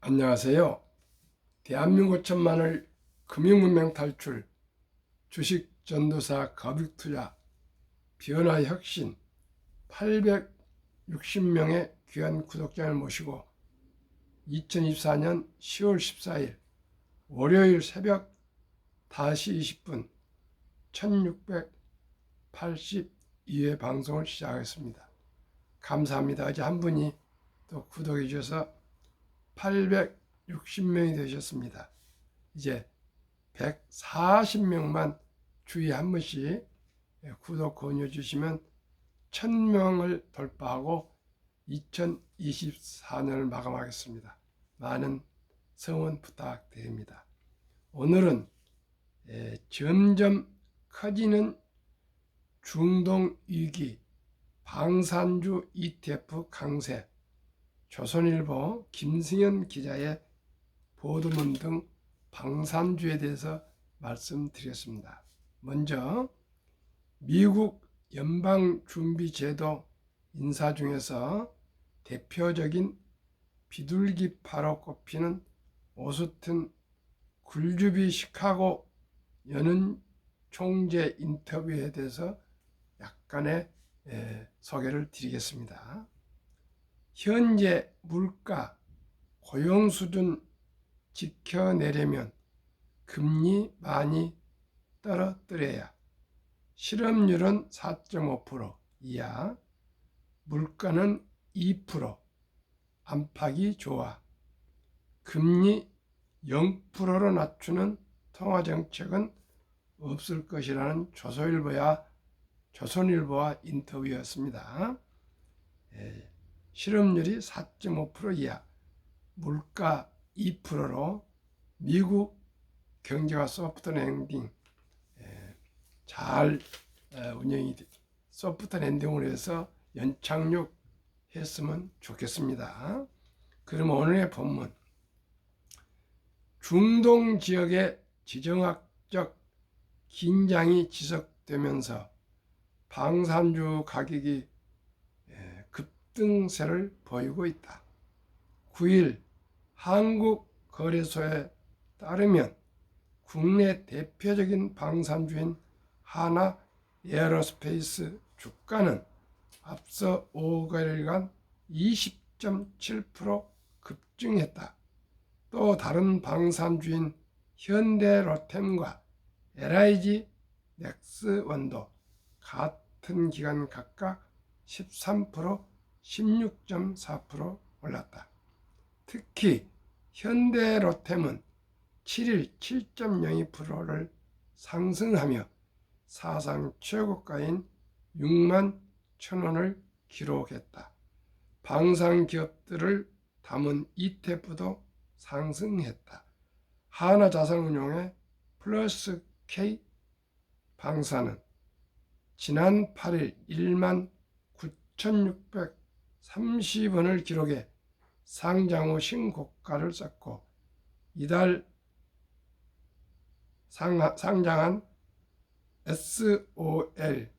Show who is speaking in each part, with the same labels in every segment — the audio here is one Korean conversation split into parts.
Speaker 1: 안녕하세요. 대한민국 천만을 금융문명 탈출, 주식 전도사 거북투자, 변화 혁신 860명의 귀한 구독자를 모시고 2024년 10월 14일 월요일 새벽 5시 20분 1682회 방송을 시작하겠습니다. 감사합니다. 어제 한 분이 또 구독해 주셔서 860명이 되셨습니다. 이제 140명만 주에 한 번씩 구독 권유 주시면 1000명을 돌파하고 2024년을 마감하겠습니다. 많은 성원 부탁드립니다. 오늘은 점점 커지는 중동위기, 방산주 ETF 강세, 조선일보 김승현 기자의 보도문 등 방산주에 대해서 말씀드리겠습니다. 먼저 미국 연방준비제도 인사 중에서 대표적인 비둘기파로 꼽히는 오스틴 굴주비 시카고 연은 총재 인터뷰에 대해서 약간의 소개를 드리겠습니다. 현재 물가, 고용 수준 지켜내려면 금리 많이 떨어뜨려야 실업률은 4.5% 이하, 물가는 2% 안팎이 좋아 금리 0%로 낮추는 통화정책은 없을 것이라는 조선일보와 인터뷰였습니다. 실업률이 4.5% 이하, 물가 2%로 미국 경제가 소프트 랜딩 잘 운영이 소프트 랜딩으로 해서 연착륙했으면 좋겠습니다. 그럼 오늘의 본문, 중동 지역의 지정학적 긴장이 지속되면서 방산주 가격이 급등세를 보이고 있다. 9일 한국거래소에 따르면 국내 대표적인 방산주인 하나 에어로스페이스 주가는 앞서 5개월간 20.7% 급증했다. 또 다른 방산주인 현대로템과 LIG 넥스원도 같은 기간 각각 13%, 16.4% 올랐다. 특히 현대로템은 7일 7.02%를 상승하며 사상 최고가인 6만 1,000원을 기록했다. 방산기업들을 담은 ETF도 상승했다. 하나자산운용의 플러스 K 방산은 지난 8일 1만 9,630원을 기록해 상장 후 신고가를 쌓고 이달 상장한 SOLK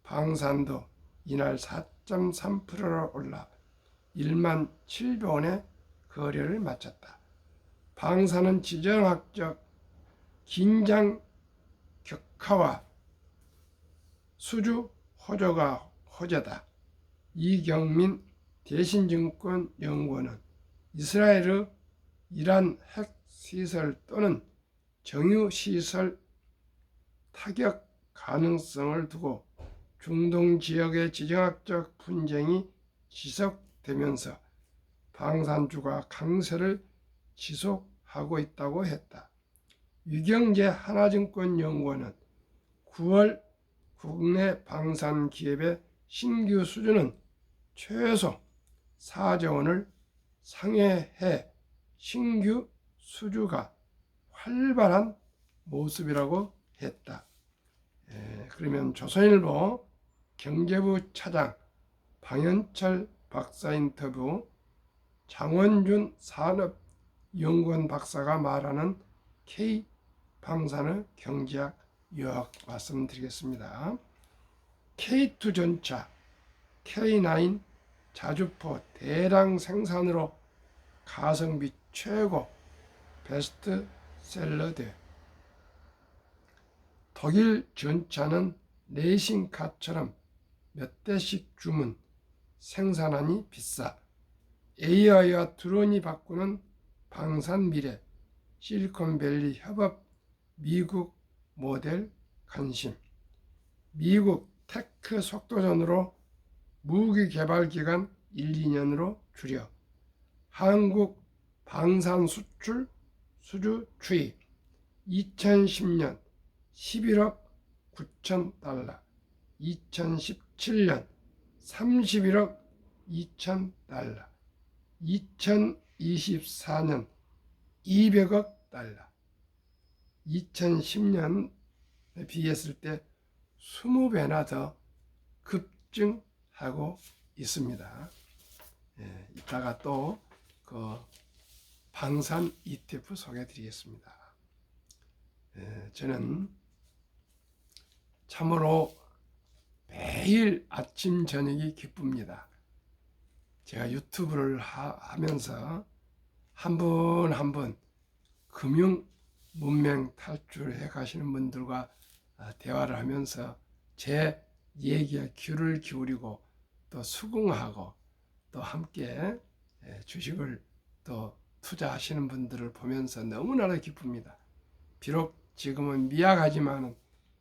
Speaker 1: 방산도 이날 4.3%로 올라 1만 700원에 거래를 마쳤다. 방산은 지정학적 긴장 격화와 수주 호조가 호재다. 이경민 대신증권 연구원은 이스라엘의 이란 핵시설 또는 정유시설 타격 가능성을 두고 중동 지역의 지정학적 분쟁이 지속되면서 방산주가 강세를 지속하고 있다고 했다. 유경재 하나증권 연구원은 9월 국내 방산 기업의 신규 수주는 최소 4조 원을 상회해 신규 수주가 활발한 모습이라고 했다. 그러면 조선일보 경제부 차장 방현철 박사 인터뷰, 장원준 산업연구원 박사가 말하는 K방산의 경제학 요약 말씀드리겠습니다. K2전차, K9 자주포 대량 생산으로 가성비 최고 베스트셀러돼. 독일 전차는 레이싱카처럼 몇 대씩 주문, 생산하니 비싸. AI와 드론이 바꾸는 방산 미래, 실리콘밸리 협업, 미국 모델 관심. 미국 테크 속도전으로 무기 개발 기간 1, 2년으로 줄여. 한국 방산 수출 수주 추이. 2010년 11억 9천 달러, 2017년 31억 2천 달러, 2024년 200억 달러, 2010년에 비했을 때 20배나 더 급증하고 있습니다. 이따가 또 그 방산 ETF 소개해 드리겠습니다. 저는 참으로 매일 아침 저녁이 기쁩니다. 제가 유튜브를 하면서 한 분 한 분 금융 문맹 탈출해 가시는 분들과 대화를 하면서 제 얘기에 귀를 기울이고 또 수긍하고 또 함께 주식을 또 투자하시는 분들을 보면서 너무나도 기쁩니다. 비록 지금은 미약하지만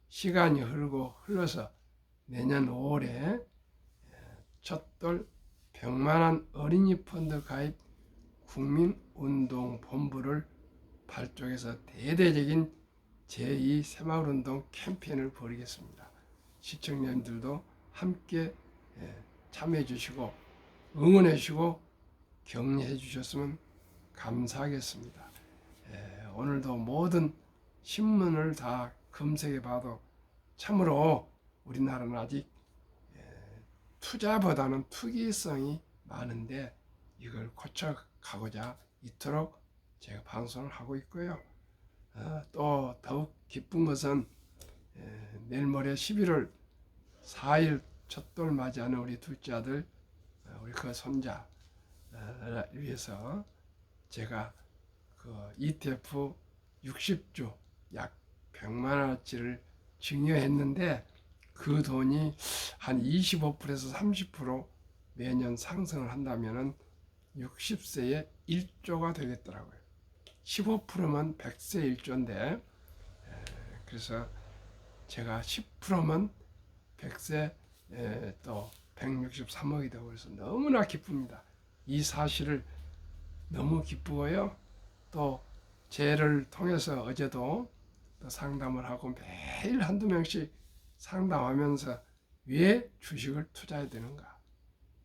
Speaker 1: 시간이 흘러서 내년 5월에 첫돌 100만원 어린이 펀드 가입 국민운동본부를 발족해서 대대적인 제2 새마을운동 캠페인을 벌이겠습니다. 시청자님들도 함께 참여해 주시고 응원해 주시고 격려해 주셨으면 감사하겠습니다. 오늘도 모든 신문을 다 검색해 봐도 참으로 우리나라는 아직 투자보다는 투기성이 많은데 이걸 고쳐가고자 이토록 제가 방송을 하고 있고요. 또 더욱 기쁜 것은 내일 모레 11월 4일 첫돌 맞이하는 우리 둘째 아들 우리 그 손자 위해서 제가 그 ETF 60주 약 100만 원어치를 증여했는데 그 돈이 한 25%에서 30% 매년 상승을 한다면은 60세에 1조가 되겠더라고요. 15%면 100세 1조인데 그래서 제가 10%면 100세 또 163억이 되고 그래서 너무나 기쁩니다. 이 사실을 너무 기쁘고요. 또 쟤를 통해서 어제도 또 상담을 하고 매일 한두 명씩 상담하면서 왜 주식을 투자해야 되는가?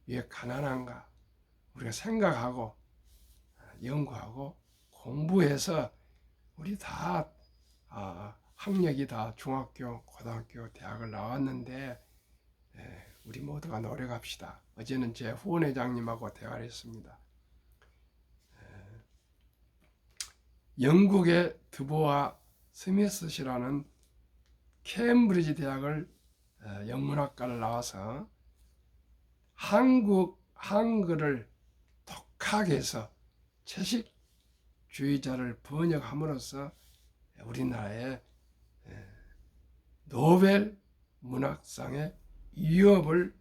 Speaker 1: 왜 가난한가? 우리가 생각하고 연구하고 공부해서 우리 다 학력이 다 중학교, 고등학교, 대학을 나왔는데 우리 모두가 노력합시다. 어제는 제 후원회장님하고 대화를 했습니다. 영국의 드보아 스미스시라는 케임브리지 대학을 영문학과를 나와서 한글을 독하게 해서 채식주의자를 번역함으로써 우리나라의 노벨 문학상의 위협을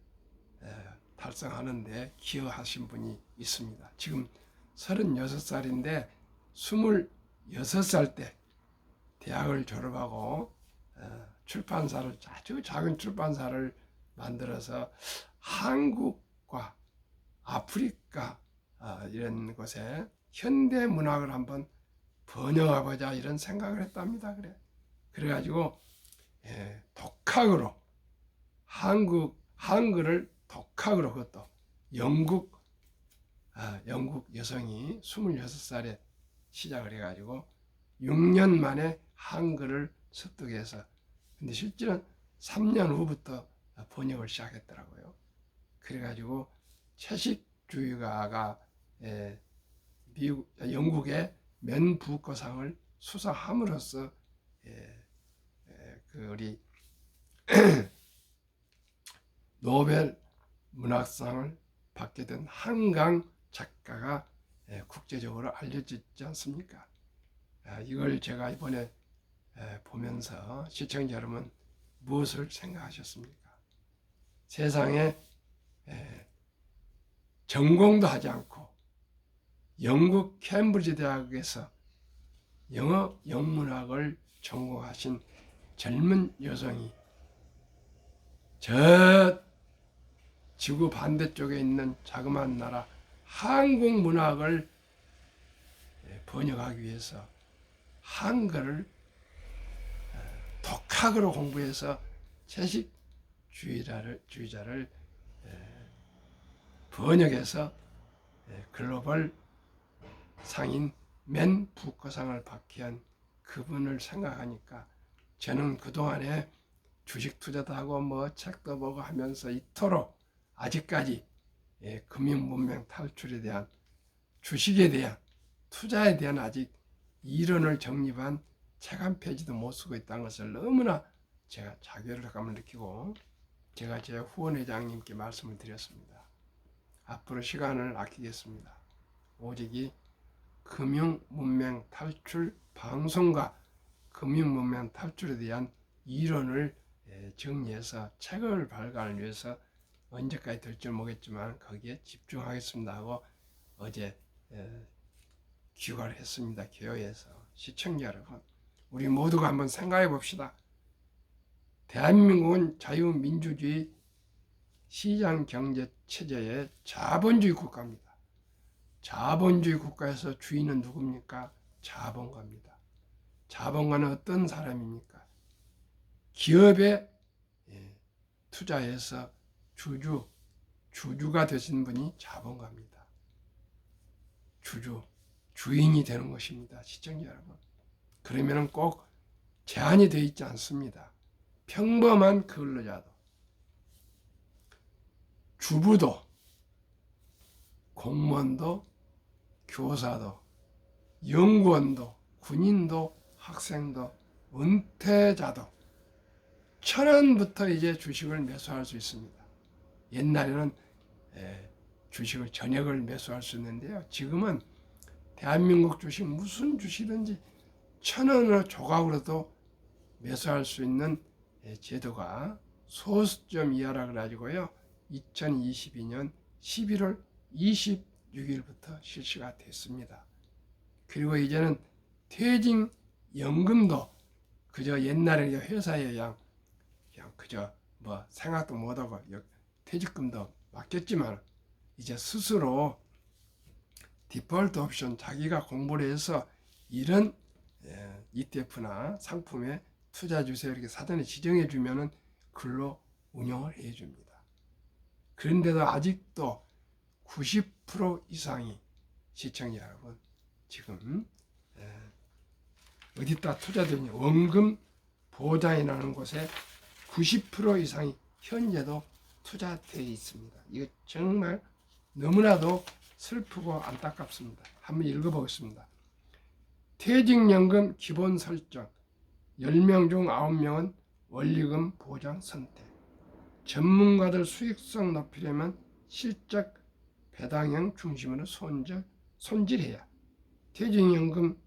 Speaker 1: 달성하는 데 기여하신 분이 있습니다. 지금 36살인데 26살 때 대학을 졸업하고 출판사를 아주 작은 출판사를 만들어서 한국과 아프리카 이런 곳에 현대 문학을 한번 번역해보자 이런 생각을 했답니다. 그래가지고 독학으로 한글을 독학으로 그것도 영국 여성이 26살에 시작을 해가지고 6년 만에 한글을 습득해서 근데 실제는 3년 후부터 번역을 시작했더라고요. 그래가지고 채식주의가가 영국의 맨부커상을 수상함으로써 그 우리 노벨 문학상을 받게 된 한강 작가가 국제적으로 알려지지 않습니까? 이걸 제가 이번에 보면서 시청자 여러분 무엇을 생각하셨습니까? 세상에 전공도 하지 않고 영국 캠브리지 대학에서 영어 영문학을 전공하신 젊은 여성이 저 지구 반대쪽에 있는 자그마한 나라 한국 문학을 번역하기 위해서 한글을 독학으로 공부해서 채식주의자를 번역해서 글로벌 상인 맨 부커상을 받게 한 그분을 생각하니까 저는 그동안에 주식 투자도 하고 뭐 책도 보고 하면서 이토록 아직까지 금융문명 탈출에 대한 주식에 대한 투자에 대한 아직 이론을 정립한 책 한 페이지도 못 쓰고 있다는 것을 너무나 제가 자괴감을 느끼고 제가 제 후원회장님께 말씀을 드렸습니다. 앞으로 시간을 아끼겠습니다. 오직 이 금융문명 탈출 방송과 금융문명 탈출에 대한 이론을 정리해서 책을 발간을 위해서 언제까지 될지 모르겠지만 거기에 집중하겠습니다 하고 어제 귀가를 했습니다. 교회에서. 시청자 여러분, 우리 모두가 한번 생각해 봅시다. 대한민국은 자유민주주의 시장경제체제의 자본주의 국가입니다. 자본주의 국가에서 주인은 누굽니까? 자본가입니다. 자본가는 어떤 사람입니까? 기업에 투자해서 주주가 되신 분이 자본가입니다. 주인이 되는 것입니다. 시청자 여러분. 그러면 꼭 제한이 되어 있지 않습니다. 평범한 근로자도, 주부도, 공무원도, 교사도, 연구원도, 군인도, 학생도, 은퇴자도 1,000원부터 이제 주식을 매수할 수 있습니다. 옛날에는 주식을 전액을 매수할 수 있는데요. 지금은 대한민국 주식 무슨 주식이든지 1,000원으로 조각으로도 매수할 수 있는 제도가 소수점 이하라 그래가지고요. 2022년 11월 26일부터 실시가 됐습니다. 그리고 이제는 퇴직연금도 그저 옛날에 회사에 그냥 그저 뭐 생각도 못하고 퇴직금도 맡겼지만 이제 스스로 디폴트 옵션 자기가 공부를 해서 이런 ETF나 상품에 투자 주세요 이렇게 사전에 지정해 주면은 글로 운영을 해 줍니다. 그런데도 아직도 90% 이상이 시청자 여러분 지금 어디다 투자되냐 원금 보장이라는 곳에 90% 이상이 현재도 투자되어 있습니다. 이거 정말 너무나도 슬프고 안타깝습니다. 한번 읽어보겠습니다. 퇴직연금 기본 설정 10명 중 9명은 원리금 보장 선택. 전문가들 수익성 높이려면 실적 배당형 중심으로 손질해야. 퇴직연금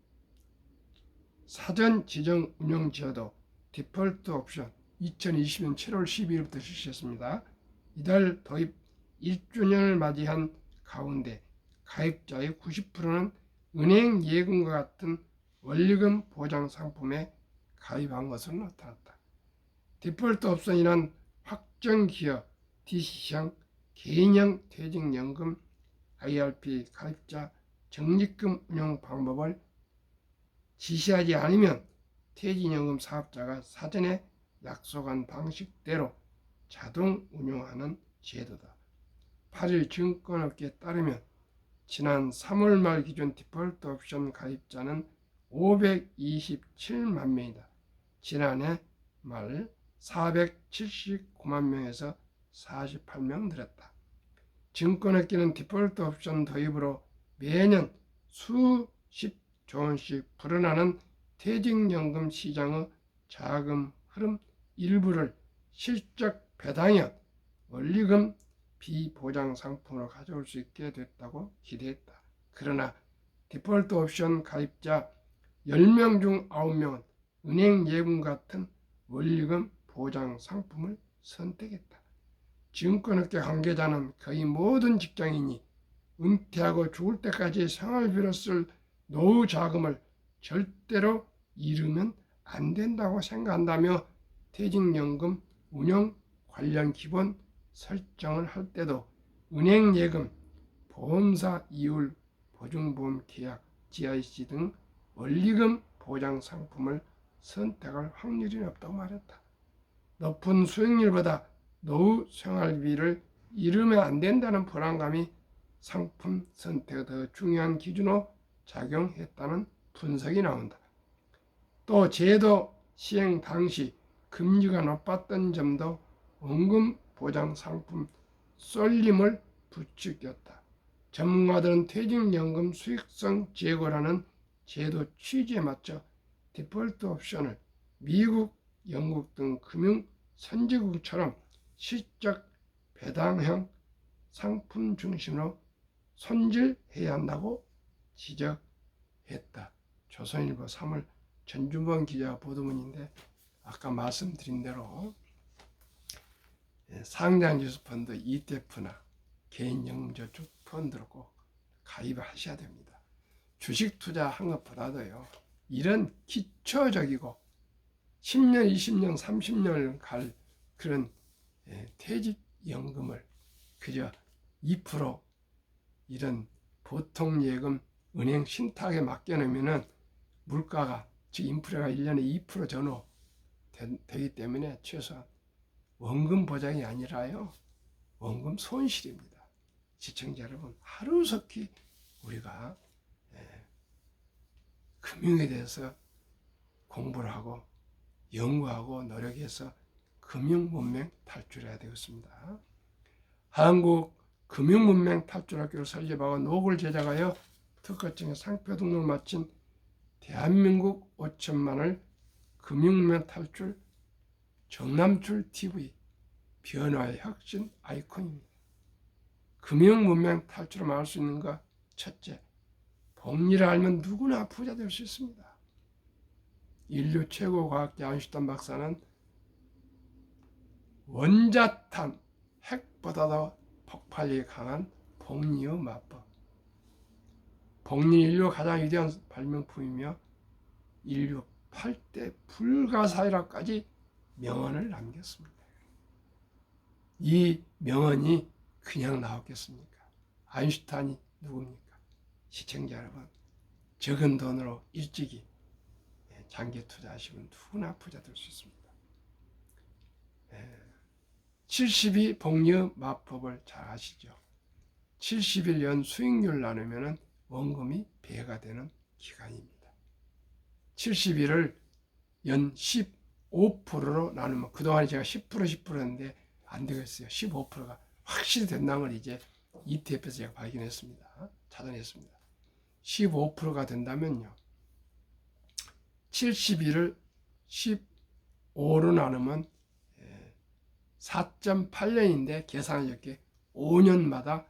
Speaker 1: 사전 지정 운영 제도 디폴트 옵션 2020년 7월 12일부터 실시했습니다. 이달 도입 1주년을 맞이한 가운데 가입자의 90%는 은행 예금과 같은 원리금 보장 상품에 가입한 것으로 나타났다. 디폴트 옵션이란 확정 기업 DC형 개인형 퇴직연금 IRP 가입자 적립금 운영 방법을 지시하지 않으면 퇴직연금 사업자가 사전에 약속한 방식대로 자동 운용하는 제도다. 8일 증권업계에 따르면 지난 3월 말 기준 디폴트 옵션 가입자는 527만 명이다. 지난해 말 479만 명에서 48명 늘었다. 증권업계는 디폴트 옵션 도입으로 매년 수십조 원씩 불어나는 퇴직연금 시장의 자금 흐름 일부를 실적 배당형 원리금 비보장 상품으로 가져올 수 있게 됐다고 기대했다. 그러나 디폴트 옵션 가입자 10명 중 9명은 은행 예금 같은 원리금 보장 상품을 선택했다. 증권업계 관계자는 거의 모든 직장인이 은퇴하고 죽을 때까지 생활비로 쓸 노후 자금을 절대로 잃으면 안 된다고 생각한다며 퇴직연금 운영 관련 기본 설정을 할 때도 은행 예금, 보험사 이율, 보증보험 계약, GIC 등 원리금 보장 상품을 선택할 확률이 높다고 말했다. 높은 수익률보다 노후 생활비를 잃으면 안 된다는 불안감이 상품 선택의 더 중요한 기준으로 작용했다는 분석이 나온다. 또 제도 시행 당시 금리가 높았던 점도 원금 보장 상품 쏠림을 부추겼다. 전문가들은 퇴직연금 수익성 제고라는 제도 취지에 맞춰 디폴트 옵션을 미국, 영국 등 금융 선진국처럼 실적 배당형 상품 중심으로 손질해야 한다고 지적했다. 조선일보 3월 전준범 기자 보도문인데 아까 말씀드린 대로 상장지수 펀드 ETF나 개인연금저축 펀드로 꼭 가입하셔야 됩니다. 주식 투자한 것보다도요. 이런 기초적이고 10년, 20년, 30년을 갈 그런 퇴직연금을 그저 2% 이런 보통 예금 은행 신탁에 맡겨놓으면 물가가 즉 인플레가 1년에 2% 전후 되기 때문에 최소한 원금 보장이 아니라요. 원금 손실입니다. 시청자 여러분, 하루속히 우리가 금융에 대해서 공부를 하고 연구하고 노력해서 금융문맹 탈출해야 되겠습니다. 한국 금융문맹 탈출학교를 설립하고 노고를 제작하여 특허증에 상표 등록을 마친 대한민국 5천만을 금융문맹 탈출 정남출 TV 변화의 혁신 아이콘입니다. 금융문맹 탈출을 막을 수 있는 것 첫째, 복리를 알면 누구나 부자 될 수 있습니다. 인류 최고 과학자 아인슈타인 박사는 원자탄, 핵보다도 폭발력이 강한 복리의 마법. 복리 인류 가장 위대한 발명품이며 인류 8대 불가사의라까지 명언을 남겼습니다. 이 명언이 그냥 나왔겠습니까? 아인슈타인이 누굽니까? 시청자 여러분, 적은 돈으로 일찍이 장기 투자하시면 누구나 부자 될 수 있습니다. 72 복리의 마법을 잘 아시죠? 70일 연 수익률 나누면 원금이 배가 되는 기간입니다. 70일을 연 15%로 나누면 그동안 제가 10% 10%였는데 안 되겠어요. 15%가 확실히 된다는 걸 이제 ETF에서 제가 발견했습니다. 찾아냈습니다. 15%가 된다면요. 70일을 15로 나누면 4.8년인데 계산을 이렇게 5년마다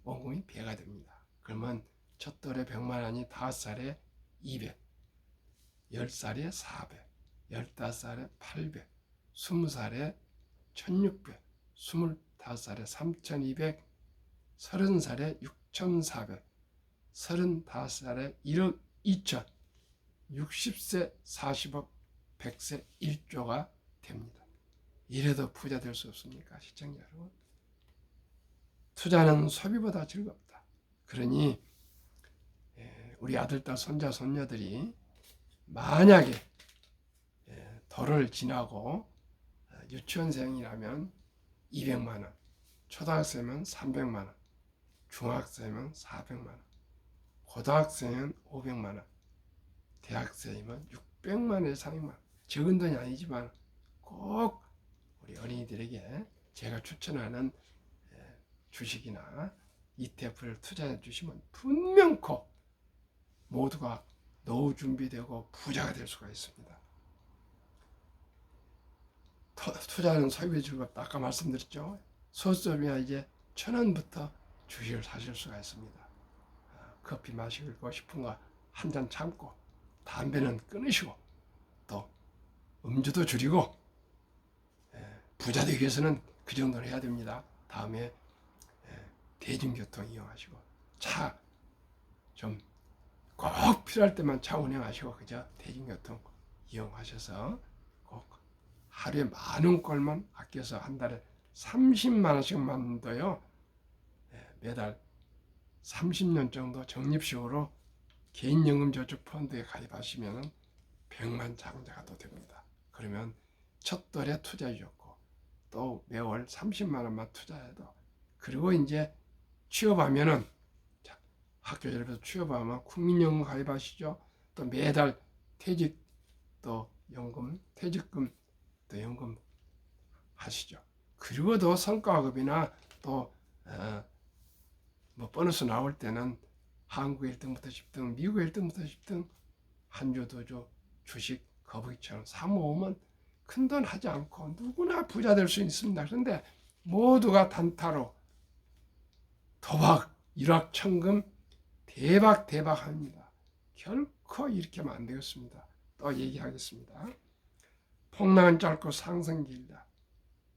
Speaker 1: 원금이 배가 됩니다. 그러면 첫 돌에 100만 원이 5살에 200, 10살에 400, 15살에 800, 20살에 1600, 25살에 3200, 30살에 6400, 35살에 1억 2천, 60세 40억, 100세 1조가 됩니다. 이래도 부자 될 수 없습니까? 시청자 여러분. 투자는 소비보다 즐겁다. 그러니 우리 아들딸 손자 손녀들이 만약에 도를 지나고 유치원생이라면 200만 원, 초등학생이면 300만 원, 중학생이면 400만 원, 고등학생은 500만 원, 대학생이면 600만 원 이상이면 적은 돈이 아니지만 꼭 우리 어린이들에게 제가 추천하는 주식이나 ETF를 투자해 주시면 분명코 모두가 노후 준비되고 부자가 될 수가 있습니다. 투자는 소비 즐겁다. 아까 말씀드렸죠. 소수점이야 이제 1,000원부터 주식을 사실 수가 있습니다. 커피 마시고 싶은 거 한 잔 참고 담배는 끊으시고 또 음주도 줄이고 부자 되기 위해서는 그 정도는 해야 됩니다. 다음에 대중교통 이용하시고 차 좀 꼭 필요할 때만 차 운행하시고 그저 대중교통 이용하셔서 꼭 하루에 많은 꼴만 아껴서 한 달에 30만 원씩만 더요. 매달 30년 정도 적립식으로 개인연금저축펀드에 가입하시면 100만 장자가 또 됩니다. 그러면 첫 달에 투자해 줬고 또 매월 30만 원만 투자해도 그리고 이제 취업하면은 학교 졸업해서 취업하면 국민연금 가입하시죠. 또 매달 퇴직 또 연금 퇴직금 또 연금 하시죠. 그리고 또 성과급이나 또 뭐 보너스 나올 때는 한국 1등부터 10등, 미국 1등부터 10등 한 주, 두 주, 주식, 거북이처럼 사모으면 큰돈 하지 않고 누구나 부자 될 수 있습니다. 그런데 모두가 단타로 도박, 일확천금, 대박 합니다. 결코 이렇게 하면 안 되겠습니다. 또 얘기하겠습니다. 폭락은 짧고 상승 길다.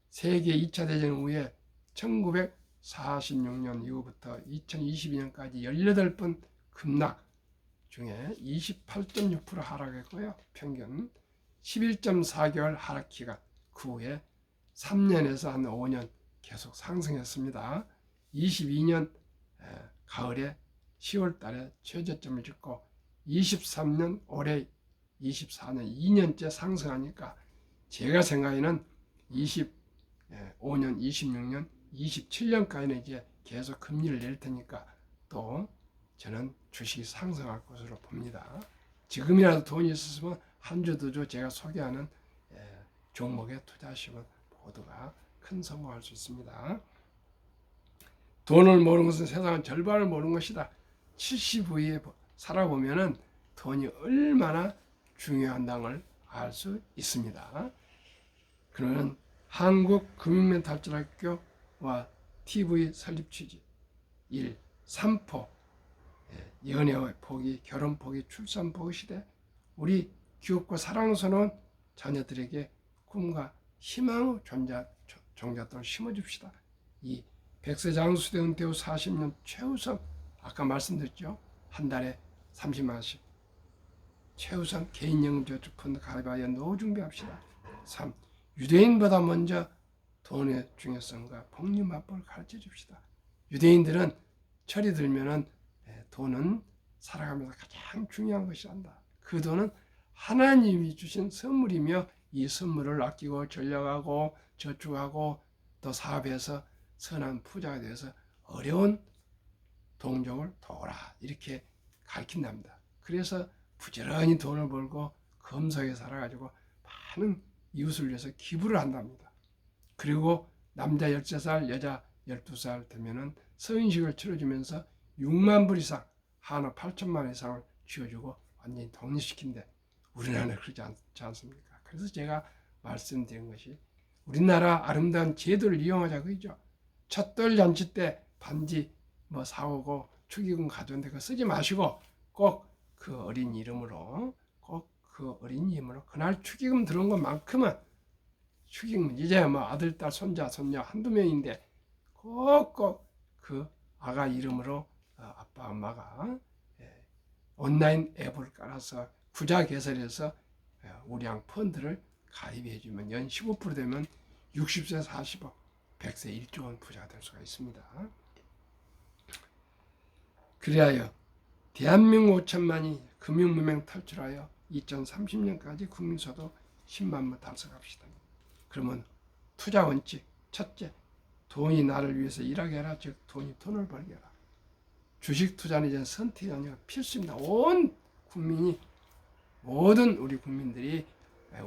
Speaker 1: 세계 2차 대전 후에 1946년 이후부터 2022년까지 18번 급락 중에 28.6% 하락했고요. 평균 11.4개월 하락 기간, 그 후에 3년에서 한 5년 계속 상승했습니다. 22년 가을에 10월 달에 최저점을 찍고 23년 올해 24년 2년째 상승하니까 제가 생각에는 25년, 26년, 27년까지는 이제 계속 금리를 낼 테니까 또 저는 주식이 상승할 것으로 봅니다. 지금이라도 돈이 있었으면 한 주, 두 주 제가 소개하는 종목에 투자하시면 모두가 큰 성공할 수 있습니다. 돈을 모르는 것은 세상은 절반을 모르는 것이다. 70 후에 살아보면은 돈이 얼마나 중요한다는 걸 알 수 있습니다. 그러면 한국금융멘탈출학교와 TV 설립 취지 1. 3포 연애의 포기, 결혼 포기, 출산 포기 시대 우리 기업과 사랑스러운 자녀들에게 꿈과 희망의 종잣돈을 심어줍시다. 2. 100세 장수대 은퇴 후 40년 최우선 아까 말씀드렸죠. 한 달에 30만 원씩 최우선 개인연금저축펀드 가입하여 노후 준비합시다. 3. 유대인보다 먼저 돈의 중요성과 복리만법을 가르쳐 줍시다. 유대인들은 철이 들면은 돈은 살아가면서 가장 중요한 것이란다. 그 돈은 하나님이 주신 선물이며 이 선물을 아끼고 전략하고 저축하고 또 사업해서 선한 부자가 되어서 어려운 동족을 도우라 이렇게 가르친답니다. 그래서 부지런히 돈을 벌고 검소하게 살아가지고 많은 이웃을 위해서 기부를 한답니다. 그리고 남자 13살, 여자 12살 되면은 서인식을 치러주면서 6만 불 이상, 한화 8천만 원 이상을 쥐어주고 완전히 독립시킨대. 우리나라는 그러지 않습니까? 그래서 제가 말씀드린 것이 우리나라 아름다운 제도를 이용하자 그죠? 첫돌 잔치 때 반지 뭐 사오고 축의금 가져온데 그거 쓰지 마시고 꼭 그 어린 이름으로 그날 축의금 들어온 것만큼은 축의금 이제 뭐 아들, 딸, 손자, 손녀 한두 명인데 꼭 그 아가 이름으로 아빠, 엄마가 온라인 앱을 깔아서 구자 개설해서 우량 펀드를 가입해주면 연 15% 되면 60세 40억, 100세 1조 원 부자가 될 수가 있습니다. 그리하여 대한민국 5천만이 금융무명 탈출하여 2030년까지 국민소득 10만 원 달성합시다. 그러면 투자 원칙 첫째, 돈이 나를 위해서 일하게 하라. 즉 돈을 벌게 하라. 주식 투자는 이제 선택이 아니라 필수입니다. 온 국민이 모든 우리 국민들이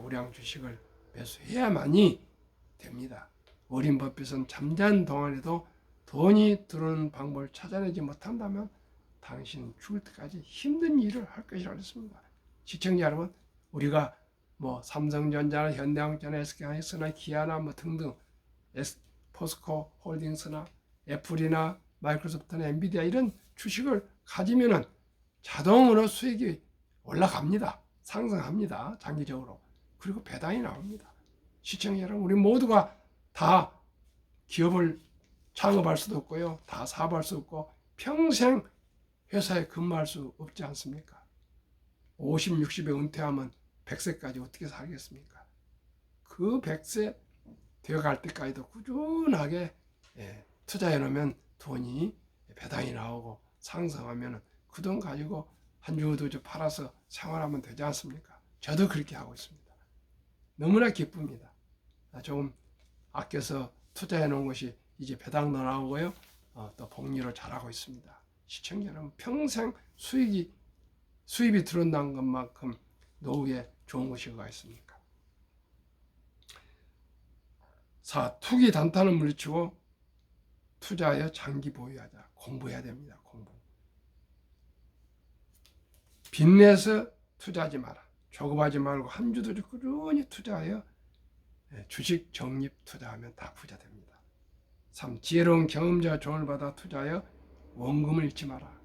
Speaker 1: 우량 주식을 매수해야만이 됩니다. 워린 버핏은 잠자는 동안에도 돈이 들어오는 방법을 찾아내지 못한다면 당신은 죽을 때까지 힘든 일을 할 것이라고 했습니다. 시청자 여러분, 우리가 뭐 삼성전자나 현대항공이나 SK하이닉스나 기아나 뭐 등등 포스코 홀딩스나 애플이나 마이크로소프트나 엔비디아 이런 주식을 가지면은 자동으로 수익이 올라갑니다. 상승합니다. 장기적으로. 그리고 배당이 나옵니다. 시청자 여러분, 우리 모두가 다 기업을 창업할 수도 없고요. 다 사업할 수 없고 평생 회사에 근무할 수 없지 않습니까? 50, 60에 은퇴하면 100세까지 어떻게 살겠습니까? 그 100세 되어갈 때까지도 꾸준하게 투자해 놓으면 돈이 배당이 나오고 상승하면 그 돈 가지고 한 주 두 주 팔아서 생활하면 되지 않습니까? 저도 그렇게 하고 있습니다. 너무나 기쁩니다. 조금 아껴서 투자해 놓은 것이 이제 배당도 나오고요. 또 복리로 잘하고 있습니다. 시청자 여러분, 평생 수입이 들어온다는 것만큼 노후에 좋은 것이 뭐가 있습니까? 4. 투기 단타는 물리치고 투자하여 장기 보유하자. 공부해야 됩니다. 공부. 빚내서 투자하지 마라. 조급하지 말고 한 주도 꾸준히 투자하여 주식 적립 투자하면 다 부자 됩니다. 3. 지혜로운 경험자의 조언을 받아 투자하여 원금을 잃지 마라.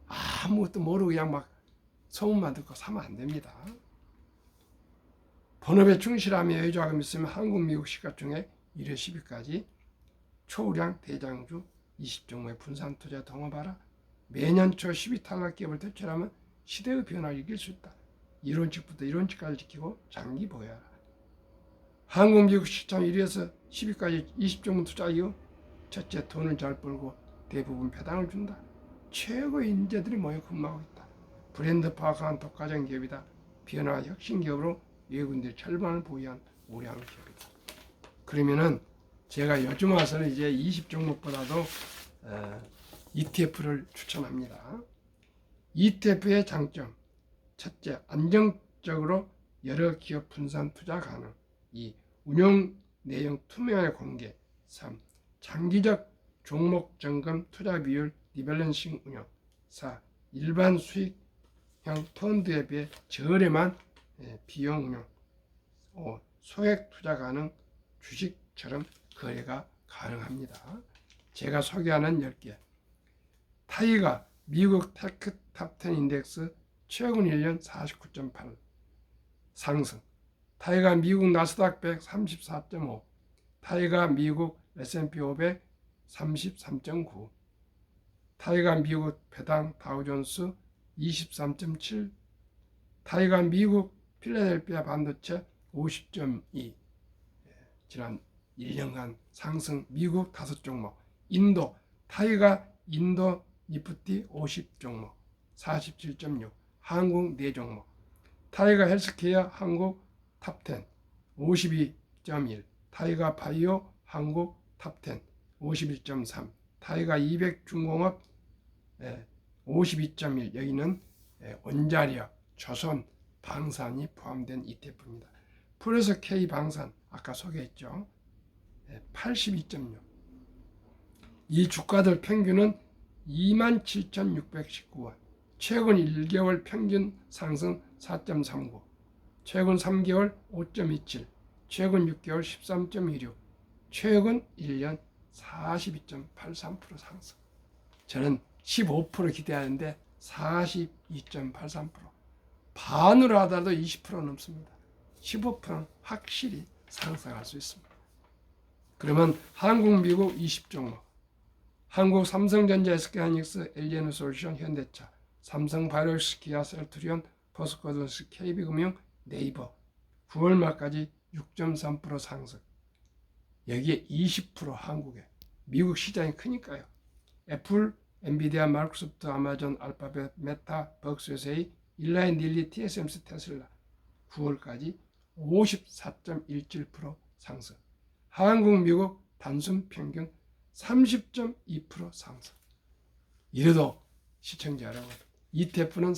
Speaker 1: 아무것도 모르고 그냥 막 소문만 듣고 사면 안 됩니다. 본업에 충실하며 여유자금 있으면 한국, 미국 시가총액 1회 10위까지 초우량 대장주 20종목의 분산 투자 동업하라. 매년 초 10위 탈락 기업을 대출하면 시대의 변화를 이길 수 있다. 이론칙부터 이론칙까지 지키고 장기 보유하라. 한국, 미국 시장 1위에서 10위까지 20종목 투자 이후 첫째, 돈을 잘 벌고 대부분 배당을 준다. 최고의 인재들이 모여 근무하고 있다. 브랜드 파악한 독과적 기업이다. 변화 혁신 기업으로 외국인들이 절반을 보유한 우량한 기업이다. 그러면은 제가 요즘 와서는 이제 20종목보다도 ETF를 추천합니다. ETF의 장점, 첫째, 안정적으로 여러 기업 분산 투자 가능. 2. 운용 내용 투명하게 공개. 3. 장기적 종목 점검 투자 비율 리밸런싱 운영. 4. 일반 수익형 펀드에 비해 저렴한 비용 운용. 5. 소액 투자 가능 주식처럼 거래가 가능합니다. 제가 소개하는 10개. 타이가 미국 테크 탑10 인덱스 최근 1년 49.8 상승. 타이가 미국 나스닥 100 34.5. 타이가 미국 S&P 500 33.9. 타이가 미국 배당 다우존스 23.7. 타이가 미국 필라델피아 반도체 50.2. 지난 1년간 상승 미국 5종목. 인도 타이가 인도 니프티 50종목 47.6. 한국 4종목. 타이가 헬스케어 한국 탑10 52.1. 타이가 바이오 한국 탑10 51.3. 타이가 200 중공업 52.1. 여기는 원자력, 조선, 방산이 포함된 ETF입니다. 플러스 K 방산 아까 소개했죠. 82.6. 이 주가들 평균은 27,619원. 최근 1개월 평균 상승 4.39. 최근 3개월 5.27. 최근 6개월 13.16. 최근 1년 42.83% 상승. 저는 15% 기대하는데 42.83%. 반으로 하더라도 20% 넘습니다. 15%는 확실히 상승할 수 있습니다. 그러면 한국, 미국 20종목. 한국 삼성전자, SK하이닉스, LG에너솔루션, 현대차, 삼성바이오로직스, 기아, 셀트리온, 포스코드스, KB금융, 네이버 9월 말까지 6.3% 상승. 여기에 20% 한국에. 미국 시장이 크니까요. 애플, 엔비디아, 마이크로소프트, 아마존, 알파벳, 메타, 벅스웨세이, 일라인, 닐리, TSMC, 테슬라 9월까지 54.17% 상승. 한국, 미국 단순 평균 30.2% 상승. 이래도 시청자 여러분, ETF는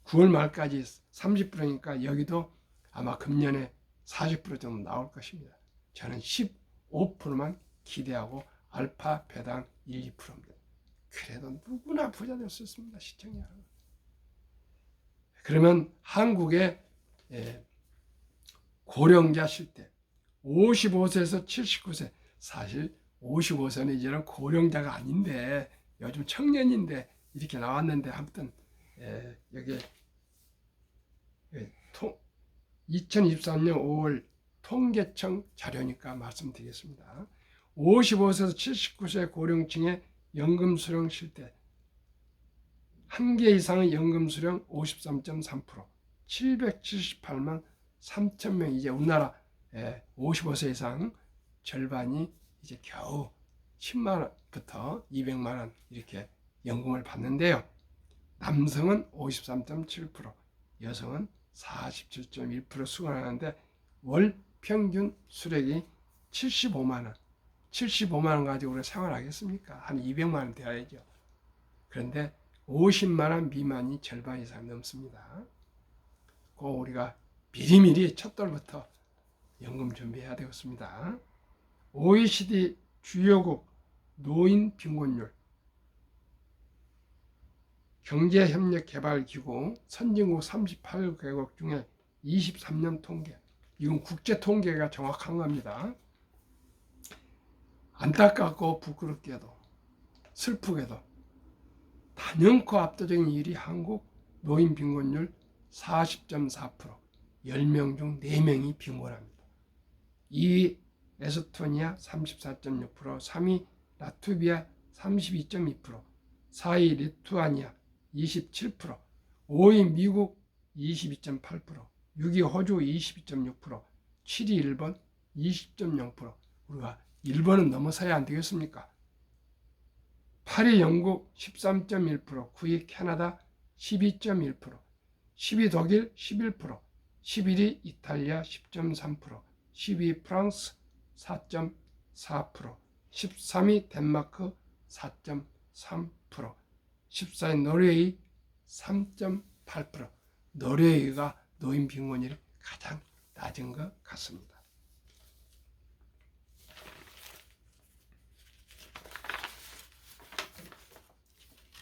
Speaker 1: 9월 말까지 30%니까 여기도 아마 금년에 40% 정도 나올 것입니다. 저는 15%만 기대하고 알파 배당 1, 2%입니다. 그래도 누구나 부자 될 수 있습니다. 시청자 여러분. 그러면 한국의 고령자 실대 55세에서 79세, 사실 55세는 이제는 고령자가 아닌데 요즘 청년인데 이렇게 나왔는데 아무튼 여기 2023년 5월 통계청 자료니까 말씀드리겠습니다. 55세에서 79세 고령층의 연금 수령 실태 1개 이상의 연금 수령 53.3%, 778만 3천 명. 이제 우리나라 55세 이상 절반이 이제 겨우 10만 원부터 200만 원 이렇게 연금을 받는데요. 남성은 53.7%, 여성은 47.1% 수령하는데 월 평균 수령이 75만 원. 75만 원 가지고 우리가 생활하겠습니까? 한 200만 원 돼야죠. 그런데 50만 원 미만이 절반 이상 넘습니다. 꼭 우리가 미리미리 첫 달부터 연금 준비해야 되겠습니다. OECD 주요국 노인 빈곤율 경제협력개발기구 선진국 38개국 중에 23년 통계, 이건 국제 통계가 정확한 겁니다. 안타깝고 부끄럽게도 슬프게도 단연코 압도적인 일이 한국 노인 빈곤율 40.4%, 10명 중 4명이 빈곤합니다. 2위 에스토니아 34.6%, 3위 라트비아 32.2%, 4위 리투아니아 27%, 5위 미국 22.8%, 6위 호주 22.6%, 7위 일본 20.0%. 우리가 일본은 넘어서야 안 되겠습니까? 8위 영국 13.1%, 9위 캐나다 12.1%, 10위 독일 11%, 11위 이탈리아 10.3%, 12위 프랑스 4.4%, 13위 덴마크 4.3%, 14위 노르웨이 3.8%. 노르웨이가 노인 빈곤율이 가장 낮은 것 같습니다.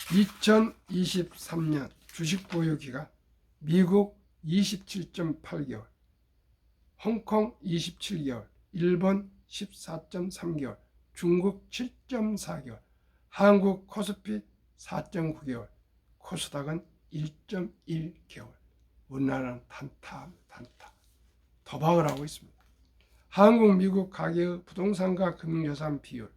Speaker 1: (2023년) 주식 보유 기간 미국 27.8개월, 홍콩 27개월, 일본 14.3개월, 중국 7.4개월, 한국 코스피 4.9개월, 코스닥은 1.1개월. 우리나라는 단타 도박을 하고 있습니다. 한국, 미국 가계의 부동산과 금융자산 비율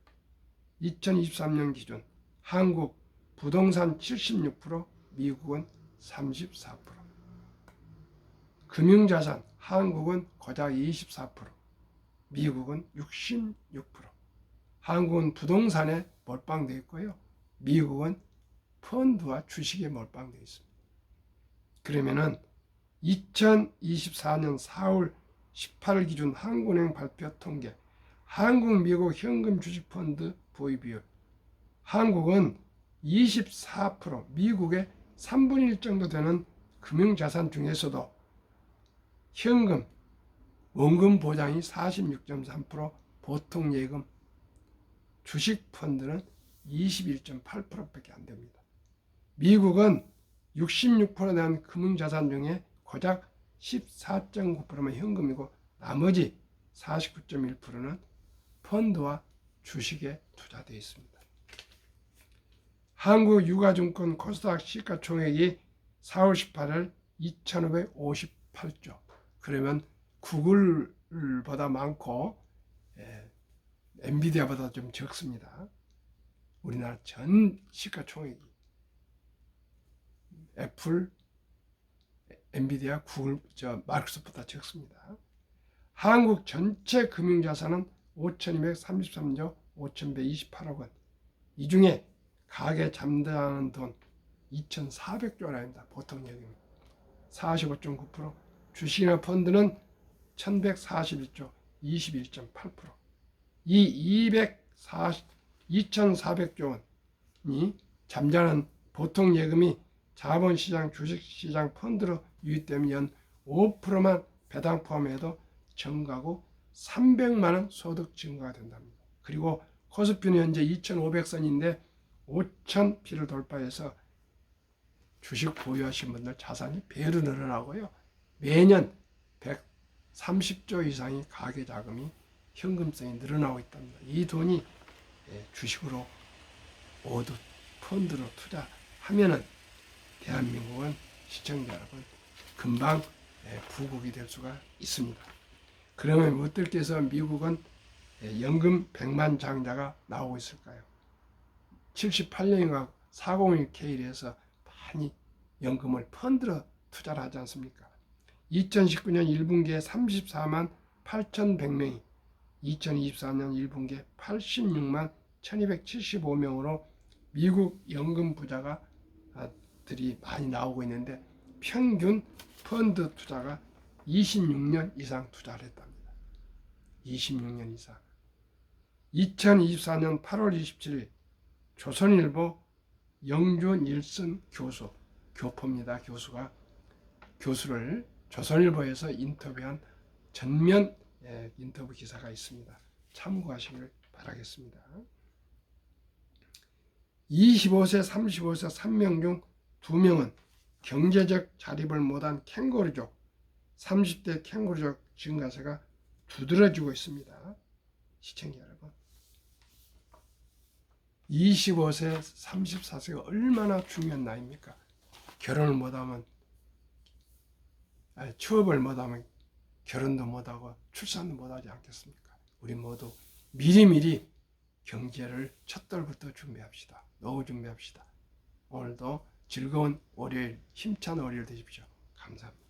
Speaker 1: 2023년 기준 한국 부동산 76%, 미국은 34%. 금융자산 한국은 고작 24%, 미국은 66%. 한국은 부동산에 몰빵되어 있고요. 미국은 펀드와 주식에 몰빵되어 있습니다. 그러면은 2024년 4월 18일 기준 한국은행 발표 통계 한국, 미국 현금 주식 펀드 보유 비율 한국은 24%, 미국의 3분의 1 정도 되는 금융자산 중에서도 현금, 원금 보장이 46.3%, 보통 예금, 주식 펀드는 21.8%밖에 안 됩니다. 미국은 66% 되는 금융자산 중에 고작 14.9%만 현금이고 나머지 49.1%는 펀드와 주식에 투자되어 있습니다. 한국 유가증권 코스닥 시가총액이 4월 18일 2,558조. 그러면 구글보다 많고 엔비디아보다 좀 적습니다. 우리나라 전 시가총액이 애플, 엔비디아, 구글, 마이크로소프트보다 적습니다. 한국 전체 금융자산은 5,233조 5,128억 원. 이 중에 가계 잠재하는 돈 2,400조라입니다. 보통 예금 45.9%, 주식이나 펀드는 1,141조 21.8%. 이 2,400조 원이 잠자는 보통 예금이 자본시장, 주식시장, 펀드로 유입되면 연 5%만 배당 포함해도 증가고 300만 원 소득 증가가 된답니다. 그리고 코스피는 현재 2,500선인데 5,000피를 돌파해서 주식 보유하신 분들 자산이 배로 늘어나고요. 매년 130조 이상의 가계 자금이 현금성이 늘어나고 있답니다. 이 돈이 주식으로 모두 펀드로 투자하면은 대한민국은 시청자 여러분 금방 부국이 될 수가 있습니다. 그러면 어떻게 해서 미국은 연금 100만 장자가 나오고 있을까요? 78년인가 401K에서 많이 연금을 펀드로 투자를 하지 않습니까? 2019년 1분기에 34만 8,100명이 2024년 1분기에 86만 1275명으로 미국 연금 부자들이 많이 나오고 있는데 평균 펀드 투자가 26년 이상 투자를 했답니다. 26년 이상. 2024년 8월 27일 조선일보 영준일선 교수, 교포입니다. 교수를 조선일보에서 인터뷰한 전면 인터뷰 기사가 있습니다. 참고하시길 바라겠습니다. 25세, 35세 3명 중 2명은 경제적 자립을 못한 캥거루족, 30대 캥거루족 증가세가 두드러지고 있습니다. 시청자 여러분. 25세, 34세가 얼마나 중요한 나이입니까? 결혼을 못하면, 취업을 못하면 결혼도 못하고 출산도 못하지 않겠습니까? 우리 모두 미리미리 경제를 첫돌부터 준비합시다. 노후 준비합시다. 오늘도 즐거운 월요일, 힘찬 월요일 되십시오. 감사합니다.